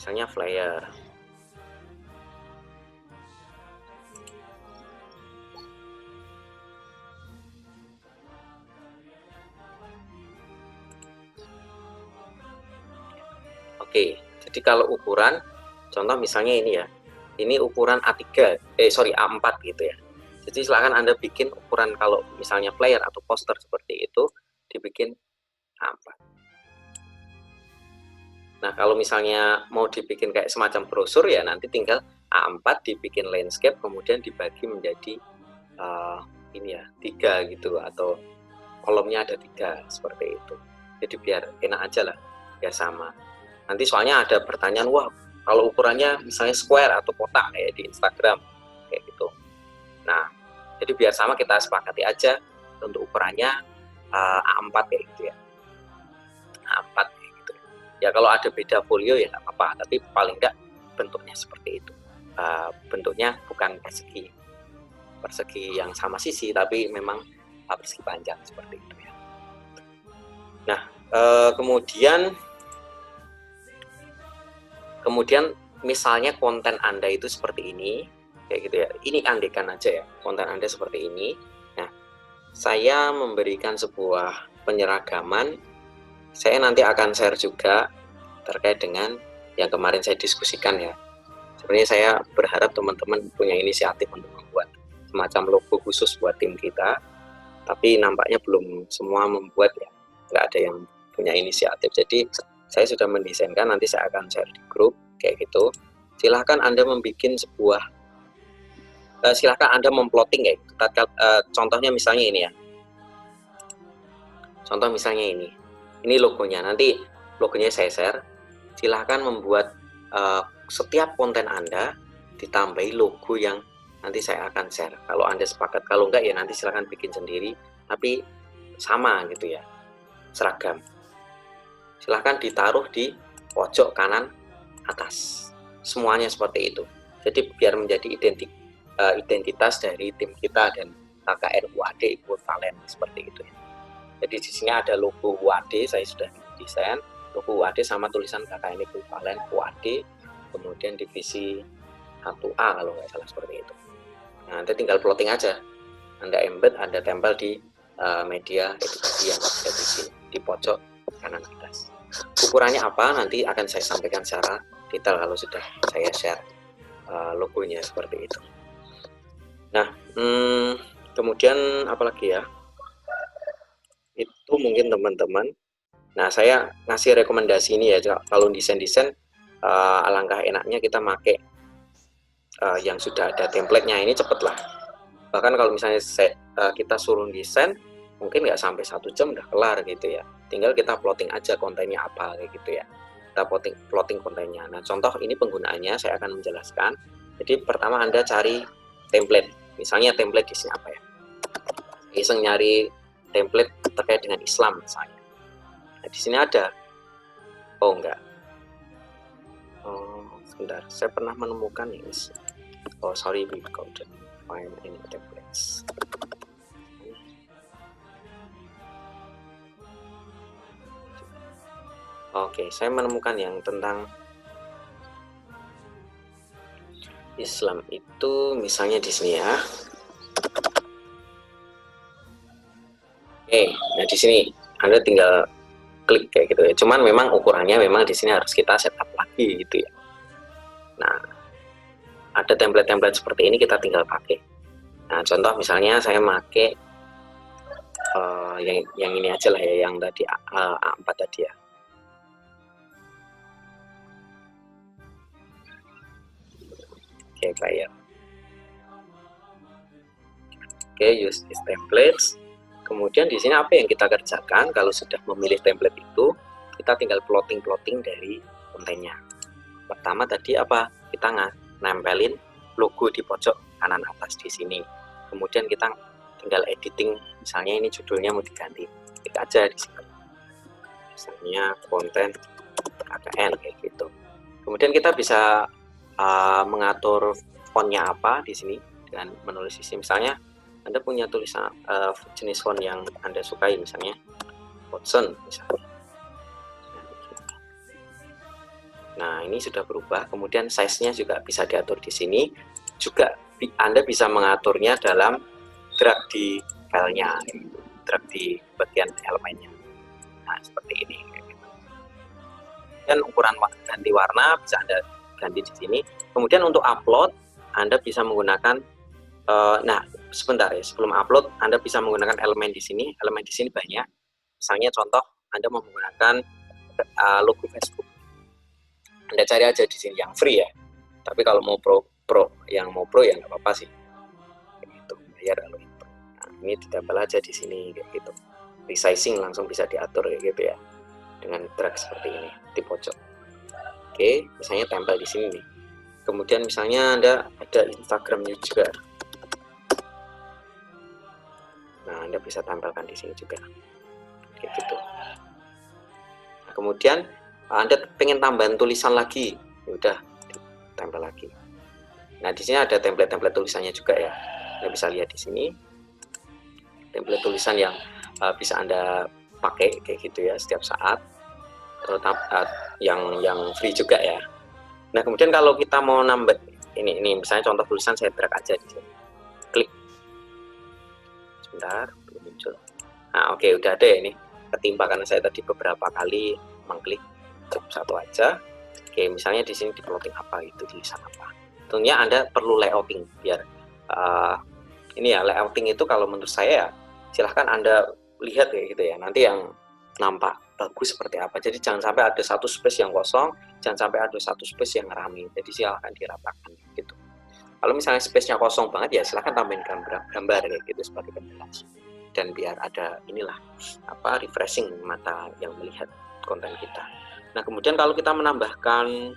Misalnya flyer. Oke, jadi kalau ukuran, contoh misalnya ini ya, ini ukuran A3, A4 gitu ya. Jadi silakan Anda bikin ukuran, kalau misalnya flyer atau poster seperti itu, dibikin A4. Nah, kalau misalnya mau dibikin kayak semacam brosur ya, nanti tinggal A4 dibikin landscape, kemudian dibagi menjadi ini ya, 3 gitu, atau kolomnya ada 3, seperti itu. Jadi biar enak aja lah, biar sama. Nanti soalnya ada pertanyaan, wah kalau ukurannya misalnya square atau kotak kayak di Instagram kayak gitu. Nah jadi biar sama kita sepakati aja untuk ukurannya A4 kayak gitu ya, A4 kayak gitu ya. Kalau ada beda folio ya nggak apa-apa, tapi paling nggak bentuknya seperti itu, bentuknya bukan persegi yang sama sisi, tapi memang persegi panjang seperti itu ya. Nah kemudian misalnya konten Anda itu seperti ini, kayak gitu ya. Ini andekan aja ya, konten Anda seperti ini. Nah, saya memberikan sebuah penyeragaman. Saya nanti akan share juga terkait dengan yang kemarin saya diskusikan ya. Sebenarnya saya berharap teman-teman punya inisiatif untuk membuat semacam logo khusus buat tim kita, tapi nampaknya belum semua membuat ya. Nggak ada yang punya inisiatif. Jadi saya sudah mendesainkan, nanti saya akan share di grup kayak gitu. Silahkan Anda membuat sebuah, silahkan Anda memplotting kayak gitu. Contohnya misalnya ini ya. Contoh misalnya ini logonya. Nanti logonya saya share. Silahkan membuat setiap konten Anda ditambahi logo yang nanti saya akan share. Kalau Anda sepakat, kalau enggak ya nanti silahkan bikin sendiri, tapi sama gitu ya, seragam. Silahkan ditaruh di pojok kanan atas, semuanya seperti itu. Jadi biar menjadi identitas dari tim kita dan KKN UAD Equivalen seperti itu ya. Jadi di sini ada logo UAD, saya sudah desain logo UAD sama tulisan KKN Equivalen UAD, kemudian divisi 1A kalau nggak salah seperti itu. Nah, nanti tinggal plotting aja, Anda embed, Anda tempel di media edukasi yang ada di sini di pojok kanan atas. Ukurannya apa nanti akan saya sampaikan secara detail kalau sudah saya share logonya seperti itu. Nah Kemudian apalagi ya, itu mungkin teman-teman. Nah, saya ngasih rekomendasi ini ya, kalau desain-desain alangkah enaknya kita pakai yang sudah ada template-nya, ini cepet lah. Bahkan kalau misalnya kita suruh desain, mungkin nggak sampai 1 jam udah kelar gitu ya. Tinggal kita plotting aja kontennya apa kayak gitu ya. Kita plotting kontennya. Nah, contoh ini penggunaannya saya akan menjelaskan. Jadi pertama Anda cari template. Misalnya template di sini apa ya? Iseng nyari template terkait dengan Islam misalnya. Nah, di sini ada. Oh enggak. Oh, sebentar. Saya pernah menemukan ini. Oh, sorry, we couldn't find any templates. Oke, saya menemukan yang tentang Islam itu misalnya di sini ya. Oke, nah di sini Anda tinggal klik kayak gitu ya. Cuman memang ukurannya memang di sini harus kita setup lagi gitu ya. Nah, ada template-template seperti ini kita tinggal pakai. Nah, contoh misalnya saya pakai yang ini aja lah ya, yang tadi A4 tadi ya. Oke, player. Oke, use this templates. Kemudian di sini apa yang kita kerjakan kalau sudah memilih template itu, kita tinggal plotting dari kontennya. Pertama tadi apa? Kita nempelin logo di pojok kanan atas di sini. Kemudian kita tinggal editing, misalnya ini judulnya mau diganti, klik aja di sini. Misalnya konten KKN kayak gitu. Kemudian kita bisa mengatur fontnya apa di sini dengan menulis di sini. Misalnya Anda punya tulisan jenis font yang Anda sukai, misalnya Watson misalnya. Nah, ini sudah berubah. Kemudian size-nya juga bisa diatur di sini. Juga Anda bisa mengaturnya dalam drag di filenya, drag di bagian elemennya. Nah, seperti ini. Dan ukuran ganti warna bisa Anda ganti di sini. Kemudian untuk upload, Anda bisa menggunakan nah, sebentar ya, sebelum upload Anda bisa menggunakan elemen di sini. Elemen di sini banyak. Misalnya contoh Anda mau menggunakan logo Facebook. Anda cari aja di sini yang free ya. Tapi kalau mau pro yang mau pro ya nggak apa-apa sih. Itu bayar kalau itu. Nah, ini ditempel aja di sini kayak gitu. Resizing langsung bisa diatur kayak gitu ya. Dengan drag seperti ini di pojok. Oke, misalnya tempel di sini nih. Kemudian misalnya Anda ada Instagramnya juga. Nah, Anda bisa tampilkan di sini juga. Kayak gitu. Nah, kemudian Anda pengen tambahan tulisan lagi, ya udah tempel lagi. Nah, di sini ada template tulisannya juga ya. Anda bisa lihat di sini. Template tulisan yang bisa Anda pakai kayak gitu ya setiap saat. Terutama yang free juga ya. Nah, kemudian kalau kita mau nambah ini misalnya contoh tulisan, saya drag aja di sini. Klik. Sebentar, belum muncul. Nah, oke, udah ada ya ini. Ketimpa karena saya tadi beberapa kali mengklik satu aja. Oke, misalnya di sini di plotting apa itu, tulisan apa. Tentunya Anda perlu layouting biar ini ya, layouting itu kalau menurut saya ya, silahkan Anda lihat ya gitu ya. Nanti yang nampak bagus seperti apa. Jadi jangan sampai ada satu space yang kosong, jangan sampai ada satu space yang rame. Jadi silahkan diratakan gitu. Kalau misalnya space-nya kosong banget ya silahkan tambahin gambar kayak gitu sebagai penjelas. Dan biar ada inilah refreshing mata yang melihat konten kita. Nah, kemudian kalau kita menambahkan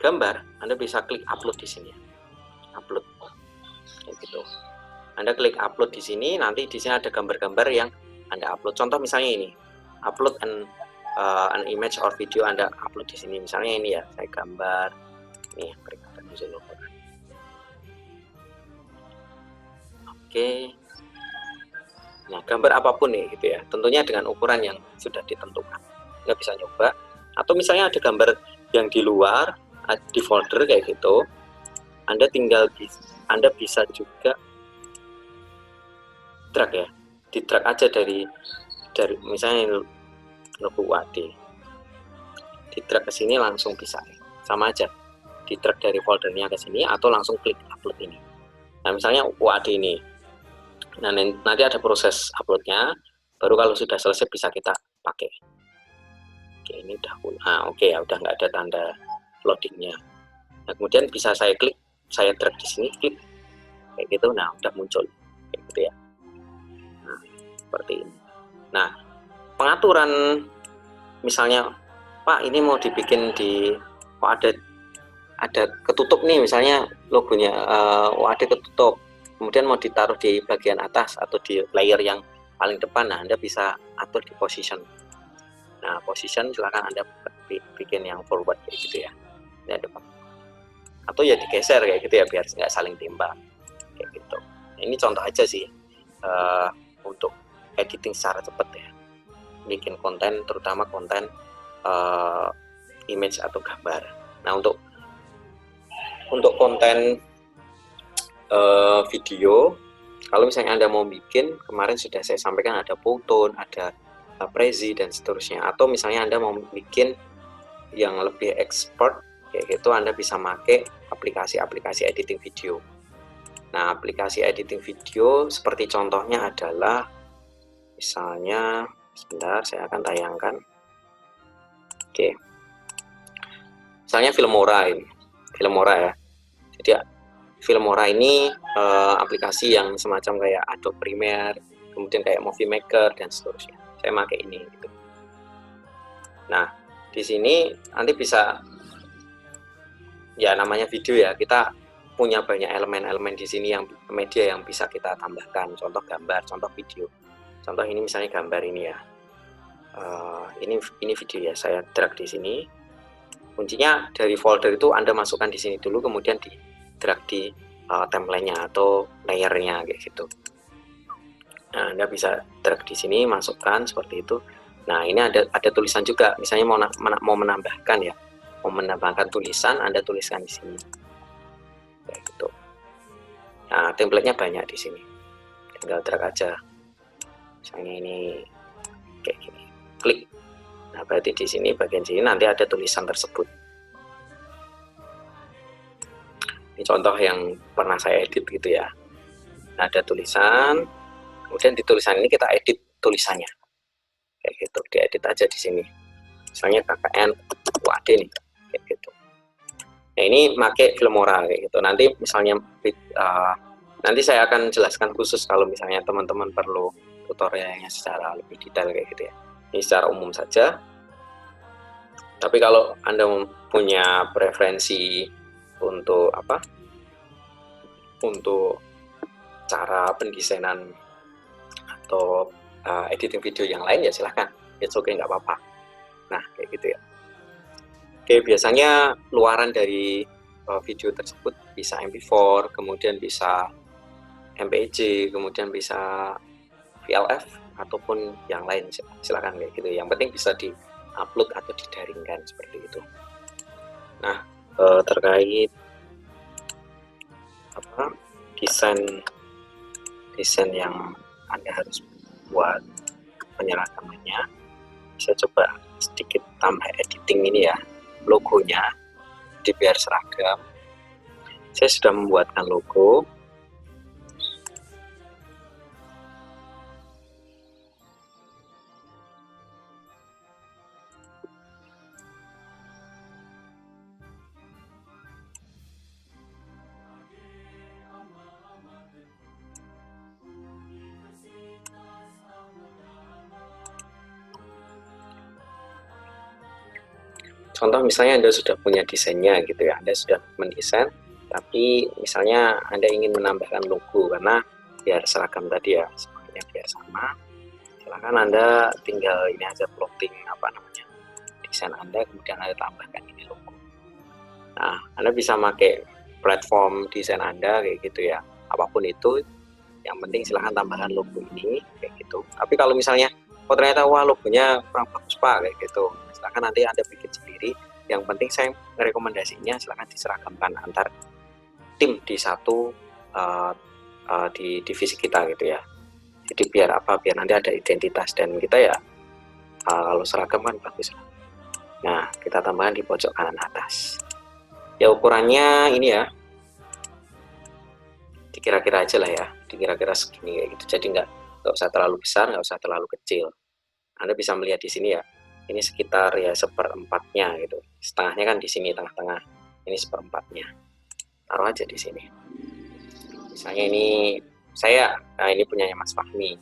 gambar, Anda bisa klik upload di sini. Upload. Kayak gitu. Anda klik upload di sini, nanti di sini ada gambar-gambar yang Anda upload. Contoh misalnya ini, upload an image or video, Anda upload di sini. Misalnya ini ya, saya gambar nih peringatan muncul logo. Oke. Nah, gambar apapun nih gitu ya. Tentunya dengan ukuran yang sudah ditentukan. Anda bisa nyoba. Atau misalnya ada gambar yang di luar, di folder kayak gitu. Anda bisa juga drag ya. Di drag aja dari misalnya logo UAD. Di drag ke sini langsung bisa. Sama aja. Di drag dari foldernya ke sini atau langsung klik upload ini. Nah, misalnya UAD ini. Nah, nanti ada proses uploadnya, baru kalau sudah selesai bisa kita pakai. Oke, ini udah, nah oke ya, udah nggak ada tanda loadingnya. Nah, kemudian bisa saya klik, saya drag di sini, klik kayak gitu, nah udah muncul kayak gitu ya. Nah, seperti ini. Nah, pengaturan misalnya, Pak ini mau dibikin di, kok ada ketutup nih, misalnya logonya ada ketutup, kemudian mau ditaruh di bagian atas atau di layer yang paling depan, nah Anda bisa atur di position. Nah, position silakan Anda bikin yang forward kayak gitu ya, di depan, atau ya digeser kayak gitu ya, biar nggak saling timbang kayak gitu. Ini contoh aja sih untuk editing secara cepat ya, bikin konten, terutama konten image atau gambar. Nah, untuk konten video, kalau misalnya Anda mau bikin, kemarin sudah saya sampaikan ada Photon, ada Prezi dan seterusnya. Atau misalnya Anda mau bikin yang lebih expert kayak gitu, Anda bisa pakai aplikasi-aplikasi editing video. Nah, aplikasi editing video seperti contohnya adalah, misalnya, sebentar saya akan tayangkan. Oke, misalnya Filmora ini, Filmora ya. Jadi Filmora ini aplikasi yang semacam kayak Adobe Premiere, kemudian kayak Movie Maker dan seterusnya. Saya pakai ini gitu. Nah, di sini nanti bisa, ya namanya video ya, kita punya banyak elemen-elemen di sini, yang media yang bisa kita tambahkan. Contoh gambar, contoh video. Contoh ini misalnya gambar ini ya. Ini video ya, saya drag di sini. Kuncinya dari folder itu Anda masukkan di sini dulu, kemudian di drag di template-nya atau layernya kayak gitu. Nah, Anda bisa drag di sini, masukkan seperti itu. Nah, ini ada tulisan juga, misalnya mau menambahkan ya, mau menambahkan tulisan, Anda tuliskan di sini kayak gitu. Nah, template-nya banyak di sini, tinggal drag aja. Misalnya ini kayak gini, klik. Nah, berarti di sini bagian sini nanti ada tulisan tersebut. Ini contoh yang pernah saya edit gitu ya. Nah, ada tulisan, kemudian di tulisan ini kita edit tulisannya kayak gitu, diedit aja di sini. Misalnya KKN UAD nih kayak gitu. Nah, ini pakai Filmora kayak gitu. Nanti misalnya nanti saya akan jelaskan khusus kalau misalnya teman-teman perlu tutorialnya secara lebih detail kayak gitu ya. Ini secara umum saja. Tapi kalau Anda punya preferensi untuk apa? Untuk cara pendesainan atau editing video yang lain, ya silahkan. It's okay, nggak apa-apa. Nah, kayak gitu ya. Oke, biasanya luaran dari video tersebut bisa MP4, kemudian bisa MPEG, kemudian bisa VLF, ataupun yang lain, silakan kayak gitu. Yang penting bisa di-upload atau didaringkan seperti itu. Nah, terkait apa desain yang Anda harus buat penyeragamannya, saya coba sedikit tambah editing ini ya, logonya, jadi biar seragam. Saya sudah membuatkan logo. Contoh misalnya Anda sudah punya desainnya gitu ya, Anda sudah mendesain, tapi misalnya Anda ingin menambahkan logo karena biar seragam tadi ya, semuanya biar sama. Silahkan Anda tinggal ini aja, plotting apa namanya desain Anda, kemudian Anda tambahkan ini logo. Nah, Anda bisa pakai platform desain Anda kayak gitu ya, apapun itu, yang penting silahkan tambahkan logo ini kayak gitu. Tapi kalau misalnya ternyata wah logonya kurang bagus Pak kayak gitu, silahkan nanti Anda bikin sendiri. Yang penting saya rekomendasinya silahkan diseragamkan antar tim di satu di divisi kita gitu ya. Jadi biar apa, biar nanti ada identitas, dan kita ya kalau seragam kan bagus. Nah, kita tambahkan di pojok kanan atas ya, ukurannya ini ya, dikira-kira aja lah ya, Jadi kira-kira segini kayak gitu. Jadi nggak usah terlalu besar, nggak usah terlalu kecil. Anda bisa melihat di sini ya, ini sekitar ya seperempatnya gitu. Setengahnya kan di sini tengah-tengah, ini seperempatnya. Taruh aja di sini. Misalnya ini ini punyanya Mas Fahmi.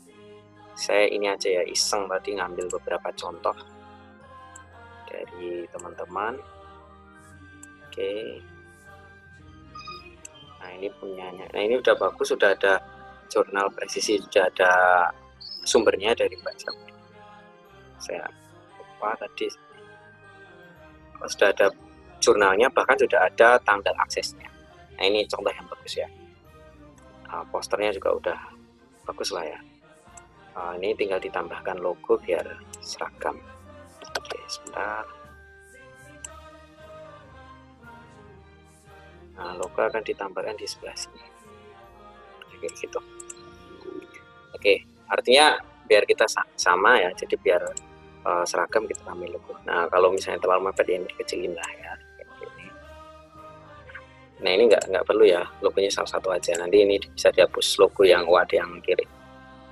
Saya ini aja ya iseng tadi ngambil beberapa contoh dari teman-teman. Oke. Nah ini punyanya. Nah ini udah bagus, sudah ada jurnal presisi, sudah ada sumbernya dari Mbak Sabri. Saya lupa tadi. Sudah ada jurnalnya, bahkan sudah ada tanggal aksesnya. Nah ini contoh yang bagus ya. Posternya juga udah bagus lah ya. Ini tinggal ditambahkan logo biar seragam. Oke, sebentar. Nah, logo akan ditambahkan di sebelah sini. Kayak gitu. Oke, artinya biar kita sama ya, jadi biar seragam kita ambil logo. Nah, kalau misalnya terlalu mepet ya dikecilin lah ya. Nah, ini nggak perlu ya, logonya salah satu aja. Nanti ini bisa dihapus logo yang WAD yang kiri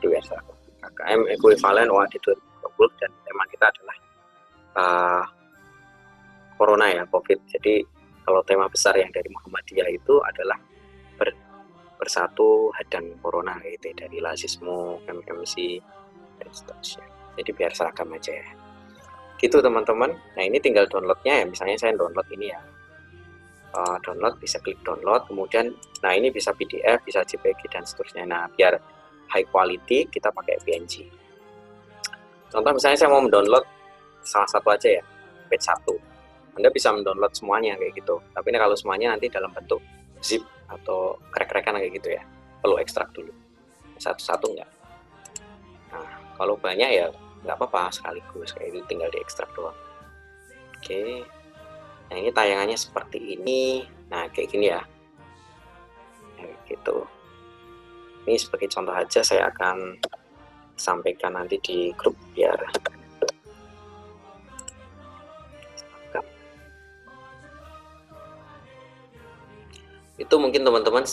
di website. KKM ekuivalen WAD 2020 dan tema kita adalah Corona ya, COVID. Jadi kalau tema besar yang dari Muhammadiyah itu adalah bersatu hadang Corona gitu, dari Lasismo, MMC dan seterusnya. Jadi biar seragam aja ya. Gitu teman-teman. Nah ini tinggal downloadnya ya. Misalnya saya download ini ya. Download, bisa klik download, kemudian nah ini bisa PDF, bisa JPG dan seterusnya. Nah biar high quality kita pakai PNG. Contoh misalnya saya mau mendownload salah satu aja ya, page 1. Anda bisa mendownload semuanya kayak gitu, tapi ini kalau semuanya nanti dalam bentuk zip atau krek-krekan kayak gitu ya, perlu ekstrak dulu satu-satu enggak. Nah kalau banyak ya nggak apa-apa, sekaligus kayak gitu tinggal diekstrak doang. Oke. Nah ini tayangannya seperti ini. Nah kayak gini ya. Nah, gitu. Ini sebagai contoh aja, saya akan sampaikan nanti di grup biar itu mungkin teman-teman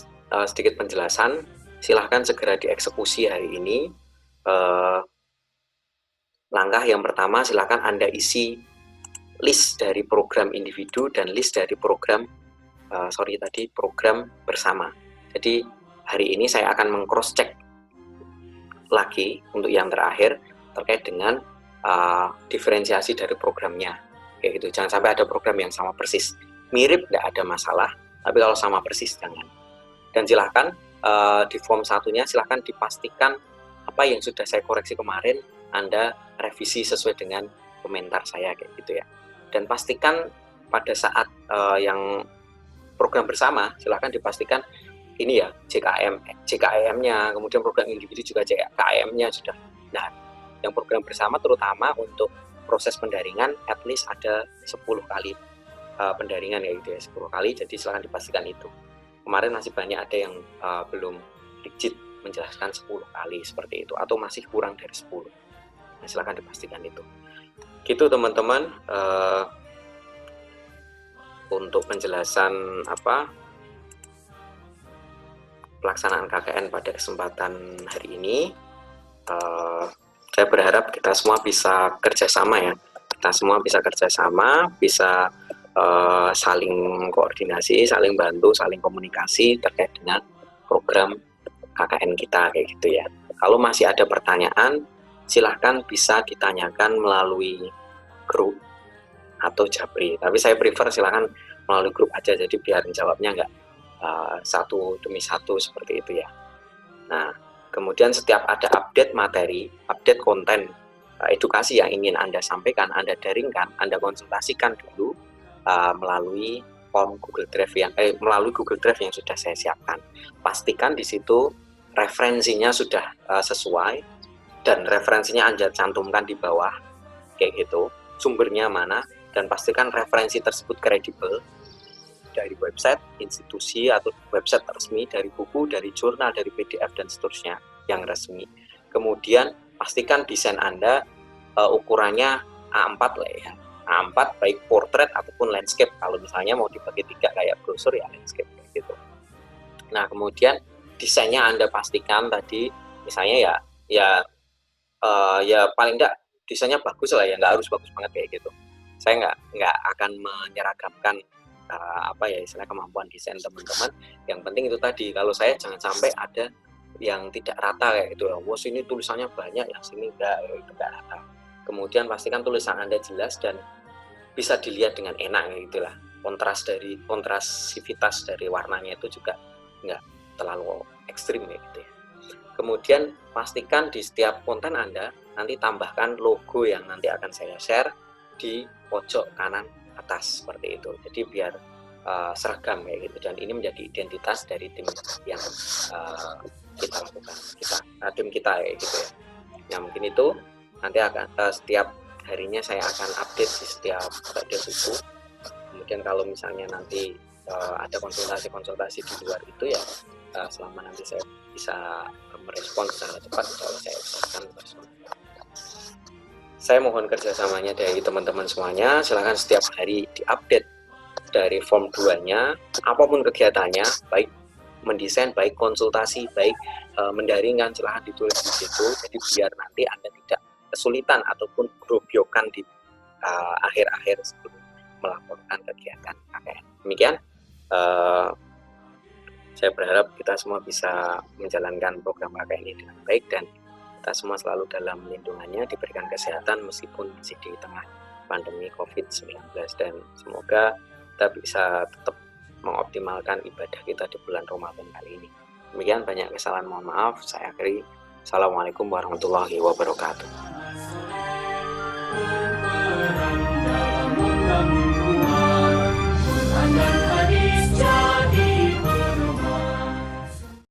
sedikit penjelasan. Silahkan segera dieksekusi hari ini. Langkah yang pertama, silahkan Anda isi list dari program individu dan list dari program program bersama. Jadi hari ini saya akan meng-cross check lagi untuk yang terakhir terkait dengan diferensiasi dari programnya kayak gitu. Jangan sampai ada program yang sama persis, mirip nggak ada masalah, tapi kalau sama persis jangan. Dan silahkan di form satunya silahkan dipastikan apa yang sudah saya koreksi kemarin Anda revisi sesuai dengan komentar saya kayak gitu ya. Dan pastikan pada saat yang program bersama, silahkan dipastikan ini ya JKEM-nya, kemudian program individu juga JKEM-nya sudah. Nah, yang program bersama terutama untuk proses pendaringan at least ada 10 kali pendaringan ya gitu ya, 10 kali, jadi silahkan dipastikan itu. Kemarin masih banyak ada yang belum rigid menjelaskan 10 kali seperti itu, atau masih kurang dari 10. Nah, silahkan dipastikan itu. Gitu teman-teman, untuk penjelasan pelaksanaan KKN pada kesempatan hari ini. Saya berharap kita semua bisa kerjasama ya, bisa saling koordinasi, saling bantu, saling komunikasi terkait dengan program KKN kita kayak gitu ya. Kalau masih ada pertanyaan, silahkan bisa ditanyakan melalui grup atau Japri, tapi saya prefer silahkan melalui grup aja, jadi biar jawabnya nggak satu demi satu seperti itu ya. Nah kemudian setiap ada update materi, update konten edukasi yang ingin Anda sampaikan, Anda daringkan, Anda konsultasikan dulu melalui form Google Drive yang sudah saya siapkan. Pastikan di situ referensinya sudah sesuai, dan referensinya Anda cantumkan di bawah kayak gitu, sumbernya mana, dan pastikan referensi tersebut kredibel dari website institusi atau website resmi, dari buku, dari jurnal, dari PDF dan seterusnya yang resmi. Kemudian pastikan desain Anda ukurannya A4 lah ya, A4 baik portrait ataupun landscape. Kalau misalnya mau dibagi 3 kayak brosur ya landscape gitu. Nah kemudian desainnya Anda pastikan tadi, misalnya ya ya paling enggak desainnya bagus lah ya, nggak harus bagus banget kayak gitu. Saya nggak akan menyeragamkan apa ya istilahnya kemampuan desain teman-teman. Yang penting itu tadi, kalau saya jangan sampai ada yang tidak rata kayak gitu. Wah, sini tulisannya banyak, yang sini enggak, itu enggak rata. Kemudian pastikan tulisan Anda jelas dan bisa dilihat dengan enak gitu lah. Kontrasivitas dari warnanya itu juga nggak terlalu ekstrim ya gitu ya. Kemudian pastikan di setiap konten Anda nanti tambahkan logo yang nanti akan saya share di pojok kanan atas seperti itu. Jadi biar seragam kayak gitu, dan ini menjadi identitas dari tim yang kita lakukan, tim kita kayak gitu ya. Nah mungkin itu nanti akan setiap harinya saya akan update di setiap update buku. Kemudian kalau misalnya nanti ada konsultasi di luar itu ya, selama nanti saya bisa merespon secara cepat, insya Allah saya usahakan merespon. Saya mohon kerjasamanya dari teman-teman semuanya. Silahkan setiap hari diupdate dari form 2-nya, apapun kegiatannya, baik mendesain, baik konsultasi, baik mendaringkan, silahkan ditulis di situ. Jadi biar nanti Anda tidak kesulitan ataupun groyokan di akhir-akhir sebelum melaporkan kegiatan KKN. Demikian, saya berharap kita semua bisa menjalankan program KKN ini dengan baik dan kita semua selalu dalam lindungannya, diberikan kesehatan meskipun masih di tengah pandemi COVID-19, dan semoga kita bisa tetap mengoptimalkan ibadah kita di bulan Ramadan kali ini. Demikian, banyak kesalahan mohon maaf, saya akhiri. Assalamualaikum warahmatullahi wabarakatuh.